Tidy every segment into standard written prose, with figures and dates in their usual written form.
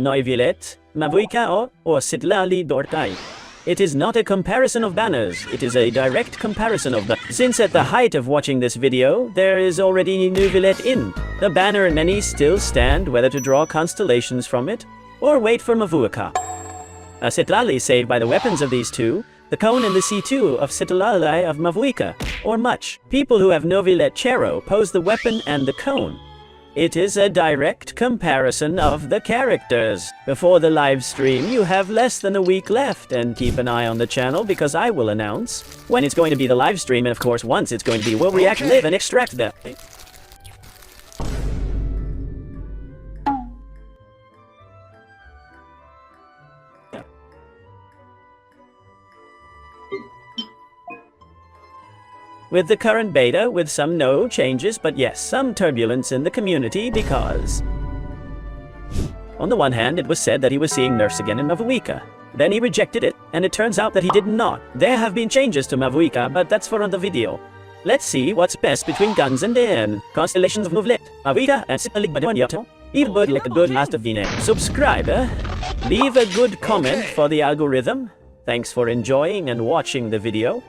Noivilet, Mavuika or Sitlali Dortai. It is not a comparison of banners, it is a direct comparison of the. Since at the height of watching this video, there is already Nuvilet in. The banner and many still stand whether to draw constellations from it, or wait for Mavuika. A Sitlali saved by the weapons of these two, the cone and the C2 of Sitlali of Mavuika, or much. People who have Novilet Chero pose the weapon and the cone. It is a direct comparison of the characters. Before the live stream, you have less than a week left, and keep an eye on the channel because I will announce when it's going to be the live stream, and of course once it's going to be, we'll react, live, and extract them. With the current beta, with some no changes, but yes, some turbulence in the community because on the one hand, it was said that he was seeing nerfs again in Mavuika. Then he rejected it, and it turns out that he did not. There have been changes to Mavuika, but that's for another video. Let's see what's best between guns and den. Constellations of Muvlet, Mavuika, and Sitalig Badwanyato. Even good like a good last of Vine. Subscriber, leave a good comment for the algorithm. Thanks for enjoying and watching the video.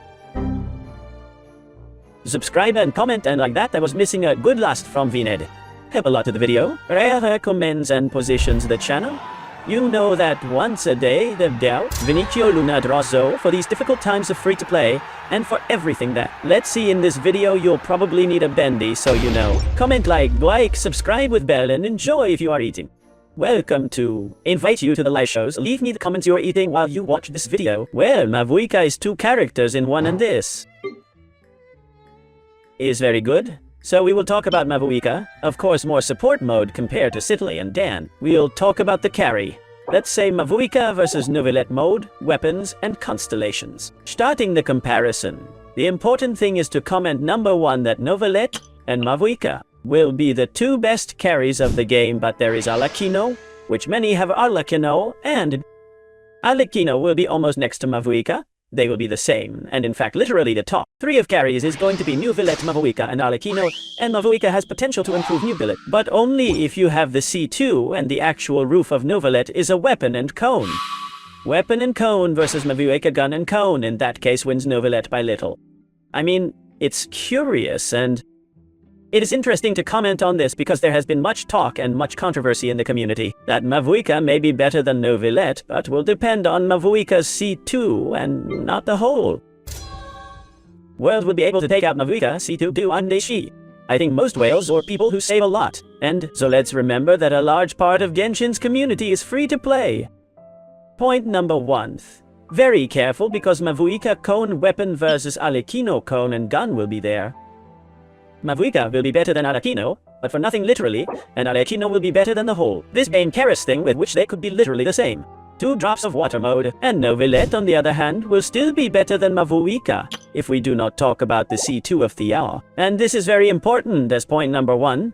Subscribe and comment, and like that I was missing a good last from Vined. Help a lot to the video. Recommends and positions the channel. You know that once a day the doubt Vinicio Luna Drazo for these difficult times of free to play, and for everything that let's see in this video. You'll probably need a bendy, so you know. Comment, like, subscribe with bell, and enjoy if you are eating. Welcome to invite you to the live shows. Leave me the comments you're eating while you watch this video. Well, Mavuika is two characters in one, and this is very good. So we will talk about Mavuika, of course more support mode compared to Sitli and Dan. We'll talk about the carry. Let's say Mavuika versus Novilet mode, weapons, and constellations. Starting the comparison, the important thing is to comment number 1 that Novilet and Mavuika will be the two best carries of the game, but there is Alakino, which many have Alakino, and Alakino will be almost next to Mavuika. They will be the same, and in fact literally the top 3 of carries is going to be Nuvilet, Mavuika, and Alakino, and Mavuika has potential to improve Nuvilet, but only if you have the C2 and the actual roof of Nuvilet is a weapon and cone. Weapon and cone versus Mavuika gun and cone, in that case wins Nuvilet by little. I mean, it's curious, and it is interesting to comment on this because there has been much talk and much controversy in the community that Mavuika may be better than Novilet, but will depend on Mavuika's C2 and not the whole world will be able to take out Mavuika C2 do Andeshi. I think most whales or people who save a lot. And so let's remember that a large part of Genshin's community is free to play. Point number 1. Very careful because Mavuika cone weapon versus Alakino cone and gun will be there. Mavuika will be better than Alakino, but for nothing literally, and Alakino will be better than the whole. This game Karis thing with which they could be literally the same. 2 drops of water mode, and Novilet on the other hand will still be better than Mavuika, if we do not talk about the C2 of Thea. And this is very important as point number 1.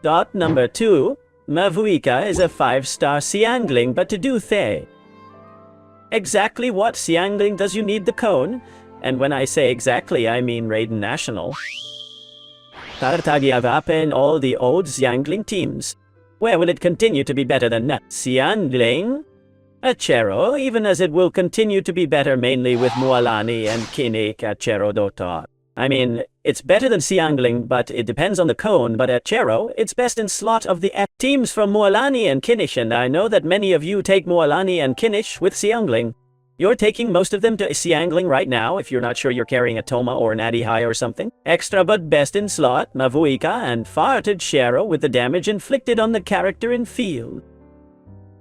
Dot number 2, Mavuika is a 5-star Xiangling, but to do The. Exactly what Xiangling does you need the cone? And when I say exactly, I mean Raiden National. Tartagiavape and all the old Xiangling teams. Where will it continue to be better than Xiangling? Achero, even as it will continue to be better mainly with Mualani and Kinnick Achero Dota. I mean, it's better than Xiangling, but it depends on the cone, but Achero, it's best in slot of the teams from Mualani and Kinnish, and I know that many of you take Mualani and Kinnish with Xiangling. You're taking most of them to Xiangling right now if you're not sure you're carrying a Toma or an Addy High or something. Extra but best in slot, Mavuika and farted Shero with the damage inflicted on the character in field.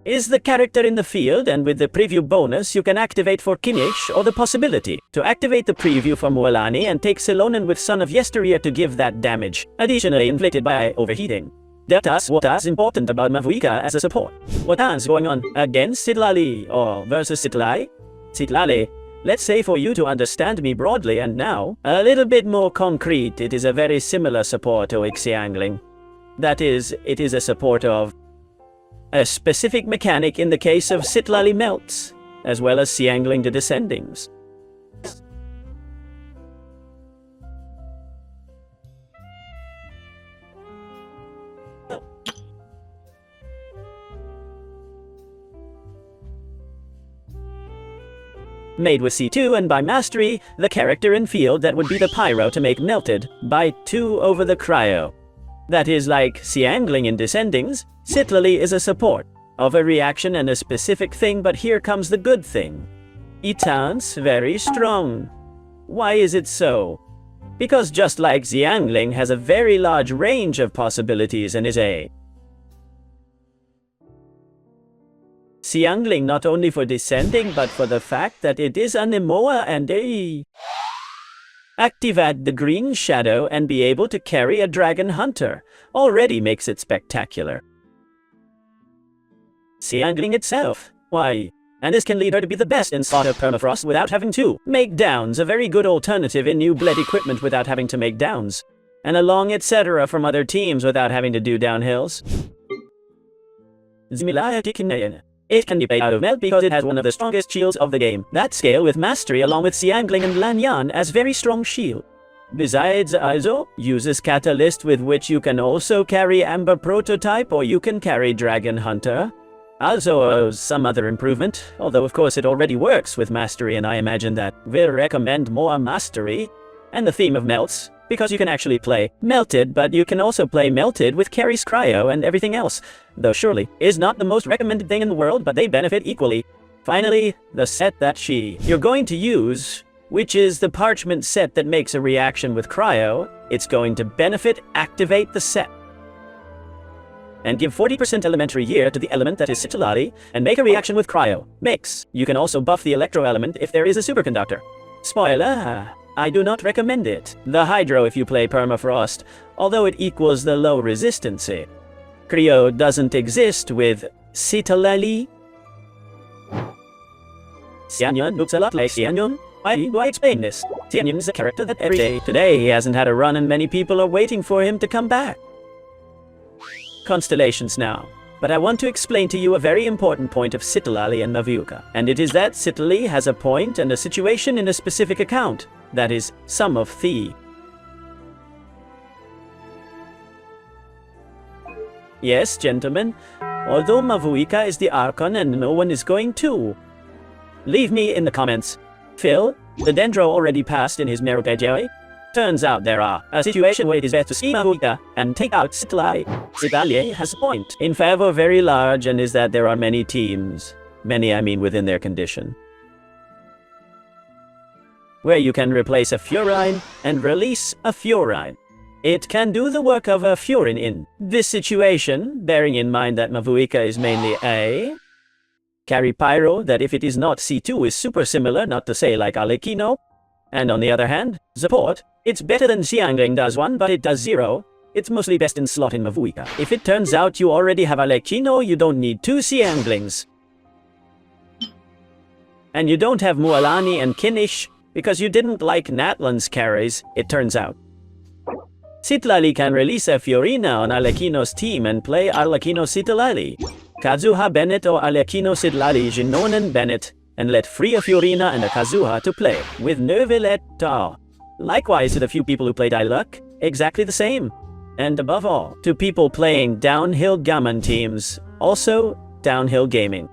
Is the character in the field, and with the preview bonus you can activate for Kinnish or the possibility to activate the preview for Mualani and take Silonen with Son of Yesteryear to give that damage, additionally inflicted by overheating. That's what is important about Mavuika as a support. What is going on against Sitlali or versus Sitlai? Sitlali, let's say for you to understand me broadly and now, a little bit more concrete, it is a very similar support to Xiangling. That is, it is a support of a specific mechanic in the case of Sitlali melts, as well as Xiangling the Descendings. made with C2, and by mastery, the character in field that would be the pyro to make melted by 2 over the cryo. That is like Xiangling in Descendings, Citlali is a support of a reaction and a specific thing, but here comes the good thing. It sounds very strong. Why is it so? Because just like Xiangling has a very large range of possibilities and is a Xiangling not only for descending, but for the fact that it is an Emoa and a activate the green shadow and be able to carry a dragon hunter already makes it spectacular. Xiangling itself, why? And this can lead her to be the best in slot of permafrost without having to make downs, a very good alternative in new bled equipment without having to make downs, and a long etc. from other teams without having to do downhills. It can be played out of melt because it has one of the strongest shields of the game. That scale with mastery along with Xiangling and Lanyan as very strong shield. Besides, also uses Catalyst, with which you can also carry Amber Prototype or you can carry Dragon Hunter. Also some other improvement, although of course it already works with mastery, and I imagine that we'll recommend more mastery. And the theme of melts, because you can actually play melted, but you can also play melted with carries cryo and everything else, though surely is not the most recommended thing in the world, but they benefit equally. Finally, the set that you're going to use, which is the parchment set that makes a reaction with cryo, it's going to activate the set. And give 40% elementary year to the element that is Citlali, and make a reaction with cryo. You can also buff the electro element if there is a superconductor. Spoiler, I do not recommend it. The hydro if you play permafrost, although it equals the low resistancy. Cryo doesn't exist with Citlali. Xianyun looks a lot like Xianyun. Why do I explain this? Xianyun is a character that every day. Today he hasn't had a run and many people are waiting for him to come back. Constellations now. But I want to explain to you a very important point of Citlali and Mavuka, and it is that Citlali has a point and a situation in a specific account, that is, Sum of Thee. Yes, gentlemen, although Mavuika is the Archon and no one is going to. Leave me in the comments. Phil, the Dendro already passed in his Meropegeri. Turns out there are a situation where it is best to see Mavuika and take out Citlali. Citlali has a point in favor very large, and is that there are many teams, many I mean within their condition, where you can replace a Furine and release a Furine. It can do the work of a Furin in this situation, bearing in mind that Mavuika is mainly a carry Pyro, that if it is not C2 is super similar, not to say like Alekino. And on the other hand, support, it's better than Xiangling does 1, but it does 0. It's mostly best in slot in Mavuika. If it turns out you already have Alekino, you don't need 2 Xianglings. And you don't have Mualani and Kinish, because you didn't like NATLAN's carries, it turns out. Citlali can release a Fiorina on Alekino's team and play Alekino Citlali, Kazuha Bennett or Alekino Citlali Jinonen Bennett, and let free a Fiorina and a Kazuha to play with Nerviletta. Likewise to the few people who played Iluk, exactly the same. And above all, to people playing downhill Gammon teams, also downhill gaming.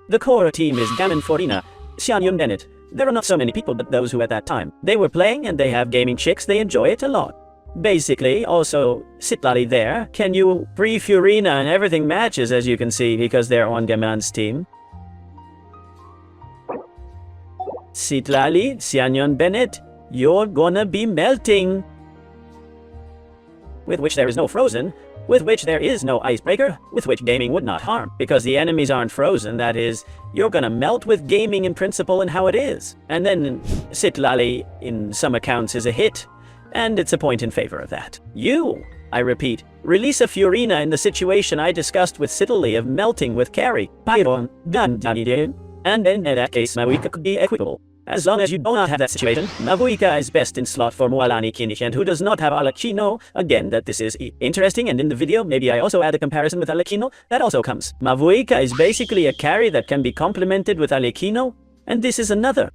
The core team is Gammon Fiorina, Xianyun Bennett. There are not so many people, but those who at that time they were playing and they have gaming chicks, they enjoy it a lot. Basically, also, Citlali there, can you free Fiorina and everything matches as you can see because they're on Gammon's team. Citlali, Xianyun Bennett, you're gonna be melting. With which there is no frozen, with which there is no icebreaker, with which gaming would not harm, because the enemies aren't frozen, that is, you're gonna melt with gaming in principle and how it is. And then Citlali, in some accounts, is a hit, and it's a point in favor of that. You, I repeat, release a Fiorina in the situation I discussed with Citlali of melting with carry, Pyron, and then in that case Mavuika could be equitable. As long as you do not have that situation, Mavuika is best in slot for Mualani Kinish, and who does not have Alekino. Again, that this is interesting, and in the video maybe I also add a comparison with Alekino. That also comes. Mavuika is basically a carry that can be complemented with Alekino, and this is another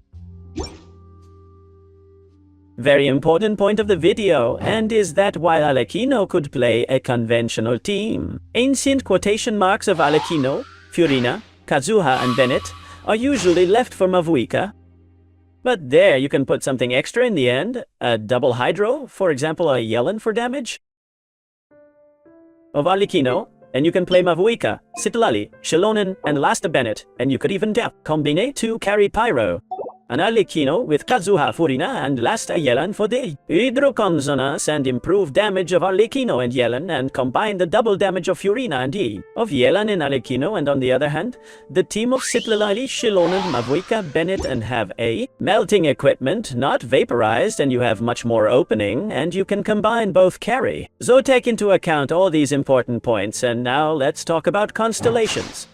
very important point of the video, and is that while Alekino could play a conventional team, ancient quotation marks of Alekino, Fiorina, Kazuha and Bennett are usually left for Mavuika. But there you can put something extra in the end, a double hydro, for example a Yellen for damage of Alikino, and you can play Mavuika, Sitlali, Shilonen, and Lasta Bennett, and you could even combine to carry Pyro. An Alikino with Kazuha Furina and Lasta Yellen for the Hydroconsonance and improve damage of Alikino and Yellen and combine the double damage of Furina and E of Yellen and Alikino, and on the other hand, the team of Sitlali, Shilonen, Mavuika, Bennett and have a melting equipment, not vaporized, and you have much more opening, and you can combine both carry. So take into account all these important points, and now let's talk about constellations.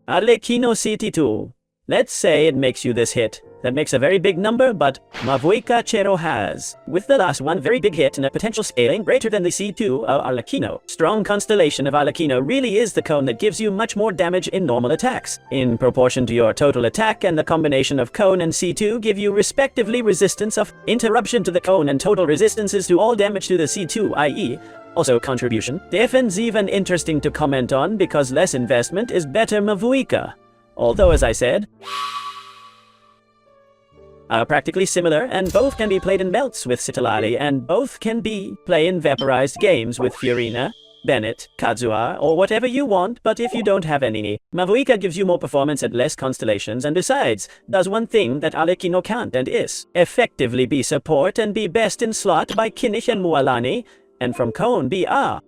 Alikino CT2. Let's say it makes you this hit. That makes a very big number, but Mavuika Chero has, with the last one, very big hit and a potential scaling greater than the C2 of Alikino. Strong constellation of Alikino really is the cone that gives you much more damage in normal attacks, in proportion to your total attack, and the combination of cone and C2 give you respectively resistance of interruption to the cone and total resistances to all damage to the C2, i.e. also contribution. Defense even interesting to comment on because less investment is better Mavuika. Although, as I said, are practically similar, and both can be played in melts with Sitlali, and both can be played in vaporized games with Furina, Bennett, Kazuha, or whatever you want, but if you don't have any, Mavuika gives you more performance at less constellations, and besides, does one thing that Alikino can't and is, effectively be support and be best in slot by Kinich and Mualani, and from Cone be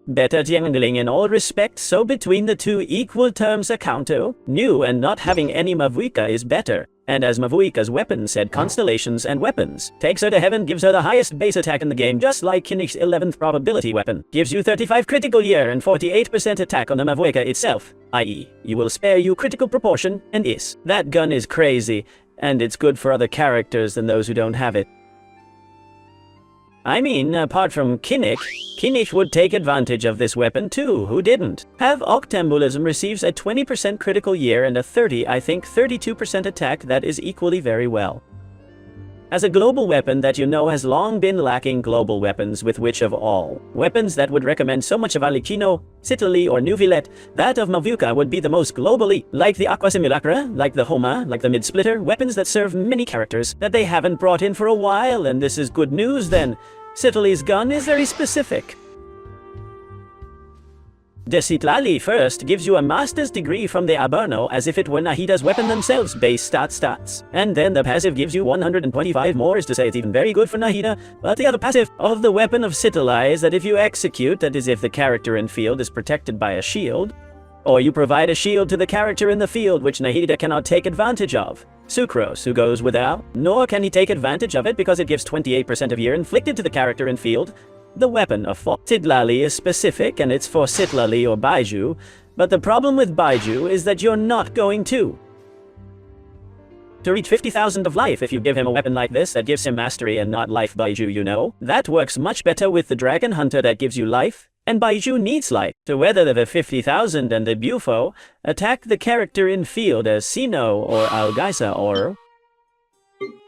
better jungling in all respects, so between the two equal terms a counter, new and not having any Mavuika is better. And as Mavuika's weapon said, constellations and weapons, takes her to heaven, gives her the highest base attack in the game, just like Kinich's 11th probability weapon, gives you 35 critical year and 48% attack on the Mavuika itself, i.e. you will spare you critical proportion, and that gun is crazy, and it's good for other characters than those who don't have it. I mean, apart from Kinich would take advantage of this weapon too, who didn't? Have Octambulism receives a 20% critical year and a 32% attack that is equally very well. As a global weapon that you know has long been lacking global weapons, with which of all weapons that would recommend so much of Alikino, Sitlali or Nuvilet, that of Mavuika would be the most globally, like the Aqua Simulacra, like the Homa, like the Mid-Splitter, weapons that serve many characters that they haven't brought in for a while, and this is good news then. Sitlali's gun is very specific. The Sitlali first gives you a master's degree from the Aberno as if it were Nahida's weapon themselves, base stats. And then the passive gives you 125 more, is to say it's even very good for Nahida. But the other passive of the weapon of Sitlali is that if you execute, that is if the character in field is protected by a shield, or you provide a shield to the character in the field which Nahida cannot take advantage of. Sucrose, who goes without, nor can he take advantage of it because it gives 28% of year inflicted to the character in field. The weapon of Sitlali is specific and it's for Sitlali or Baiju, but the problem with Baiju is that you're not going to reach 50,000 of life if you give him a weapon like this that gives him mastery and not life Baiju, you know. That works much better with the Dragon Hunter that gives you life, and Baiju needs life. So whether the 50,000 and the Bufo attack the character in field as Sino or Algaisa or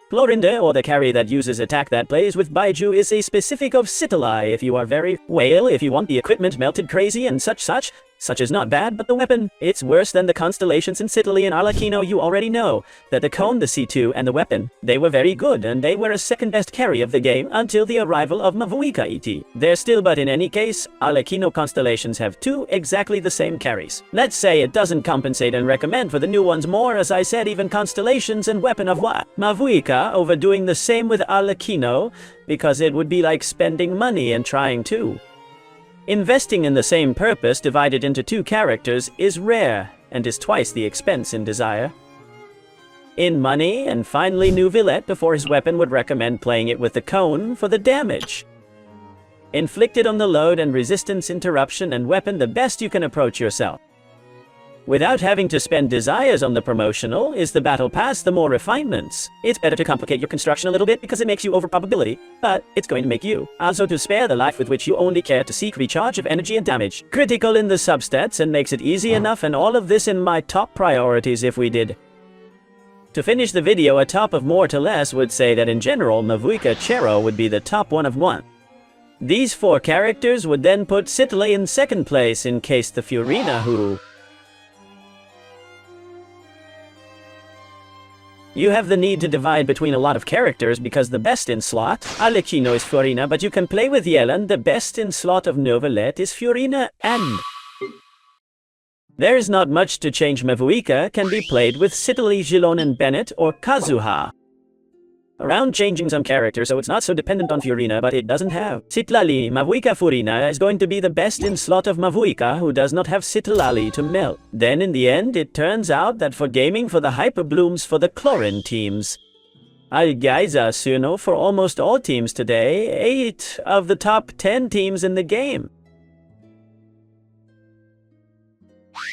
Florinda, or the carry that uses attack that plays with Baiju is a specific of Sitlali if you are very well, if you want the equipment melted crazy and such is not bad, but the weapon, it's worse than the constellations in Sitlali and Alikino. You already know that the cone, the C2, and the weapon, they were very good, and they were a second best carry of the game until the arrival of Mavuika ET. They're still, but in any case, Alikino constellations have two exactly the same carries. Let's say it doesn't compensate and recommend for the new ones more, as I said, even constellations and weapon of what? Mavuika overdoing the same with Alikino, because it would be like spending money and trying to. Investing in the same purpose divided into two characters is rare, and is twice the expense in desire. In money, and finally Nuvilet before his weapon would recommend playing it with the cone for the damage inflicted on the load and resistance interruption, and weapon the best you can approach yourself without having to spend desires on the promotional is the battle pass, the more refinements. It's better to complicate your construction a little bit because it makes you over probability, but it's going to make you also to spare the life with which you only care to seek recharge of energy and damage. Critical in the substats and makes it easy enough, and all of this in my top priorities if we did. To finish the video, a top of more to less would say that in general Mavuika Chero would be the top one of one. These four characters would then put Sitlali in second place in case the Furina who You have the need to divide between a lot of characters because the best in slot, Alecchino, is Fiorina, but you can play with Yelan. The best in slot of Novelet is Fiorina, and there is not much to change. Mavuika can be played with Citali, Gilon, and Bennett, or Kazuha. Around changing some characters so it's not so dependent on Fiorina, but it doesn't have Citlali. Mavuika Furina is going to be the best in slot of Mavuika, who does not have Citlali to melt. Then in the end, it turns out that for gaming for the Hyper Blooms for the Chlorine teams, Algaiza Suno for almost all teams today, 8 of the top 10 teams in the game.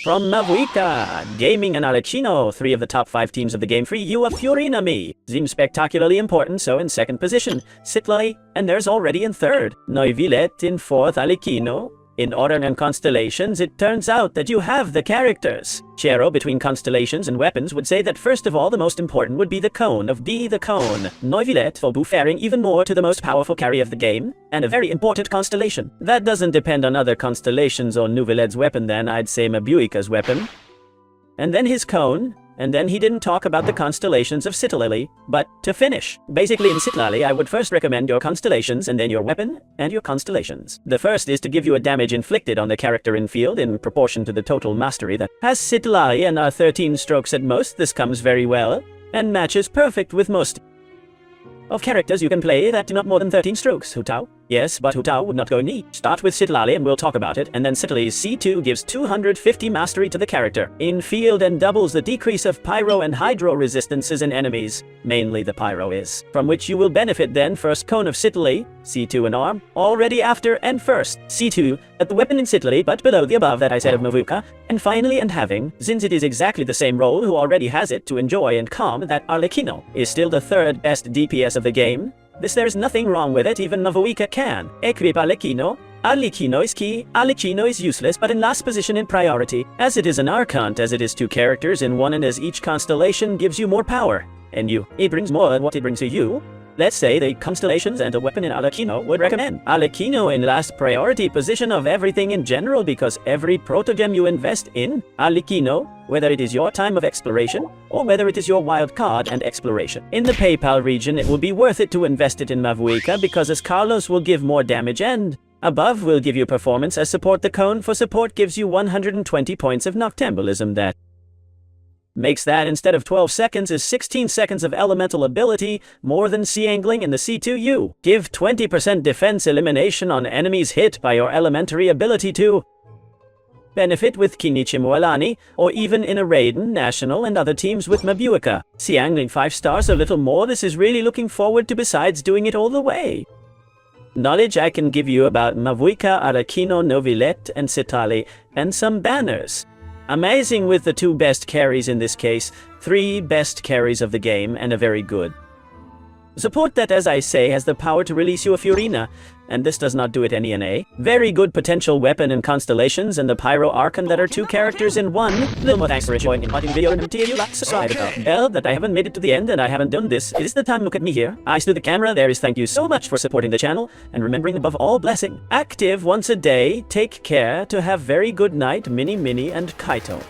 From Mavuika, Gaming and Alecchino, 3 of the top 5 teams of the game. For you, a Fiorina me seems spectacularly important, so in second position, Citlali, and there's already in third. Noivillet in fourth, Alecchino. In order and constellations, it turns out that you have the characters. Chero, between constellations and weapons, would say that first of all, the most important would be the cone of B, the cone. Noivillet for buffering even more to the most powerful carry of the game, and a very important constellation. That doesn't depend on other constellations or Nouvelet's weapon then, I'd say Mabuika's weapon. And then his cone, and then he didn't talk about the constellations of Citlali. But to finish, basically in Citlali, I would first recommend your constellations and then your weapon and your constellations. The first is to give you a damage inflicted on the character in field in proportion to the total mastery that has Citlali and are 13 strokes at most. This comes very well and matches perfect with most of characters you can play that do not more than 13 strokes. Hutao? Yes, but Hutao would not go neat. Start with Citlali and we'll talk about it, and then Citlali's C2 gives 250 mastery to the character in field and doubles the decrease of pyro and hydro resistances in enemies. Mainly the pyro is. From which you will benefit then. First cone of Citlali, C2 and arm, already after and first, C2 at the weapon in Citlali, but below the above that I said of Mavuika, and finally and having, since it is exactly the same role who already has it to enjoy and calm, that Alecchino is still the third best DPS of the game. This there's nothing wrong with it, even Mavuika can. Equip Alecchino. Alecchino is key, Alecchino is useless, but in last position in priority, as it is an Archant, as it is 2 characters in one, and as each constellation gives you more power. And it brings more than what it brings to you. Let's say the constellations and a weapon in Alecchino would recommend Alecchino in last priority position of everything in general, because every protogem you invest in Alecchino, whether it is your time of exploration or whether it is your wild card and exploration. In the PayPal region, it will be worth it to invest it in Mavuika, because as Carlos will give more damage and above will give you performance as support. The cone for support gives you 120 points of Noctambulism. That makes that, instead of 12 seconds, is 16 seconds of elemental ability, more than sea angling in the C2U. Give 20% defense elimination on enemies hit by your elementary ability to benefit with Kinichi Moalani, or even in a Raiden, National, and other teams with Mabuika. Sea angling 5 stars, a little more. This is really looking forward to, besides doing it all the way. Knowledge I can give you about Mavuika, Alecchino, Novelet, and Citlali, and some banners. Amazing with the 2 best carries in this case, 3 best carries of the game, and a very good support that, as I say, has the power to release you a Fiorina, and this does not do it any NA. Very good potential weapon and constellations, and the Pyro Archon that are 2 characters in one. Little more thanks for enjoying the watching video, and until you like subscribe about bell that I haven't made it to the end and I haven't done this. It is the time. Look at me here. Eyes to the camera. There is thank you so much for supporting the channel, and remembering above all blessing. Active once a day. Take care to have very good night, Mini and Kaito.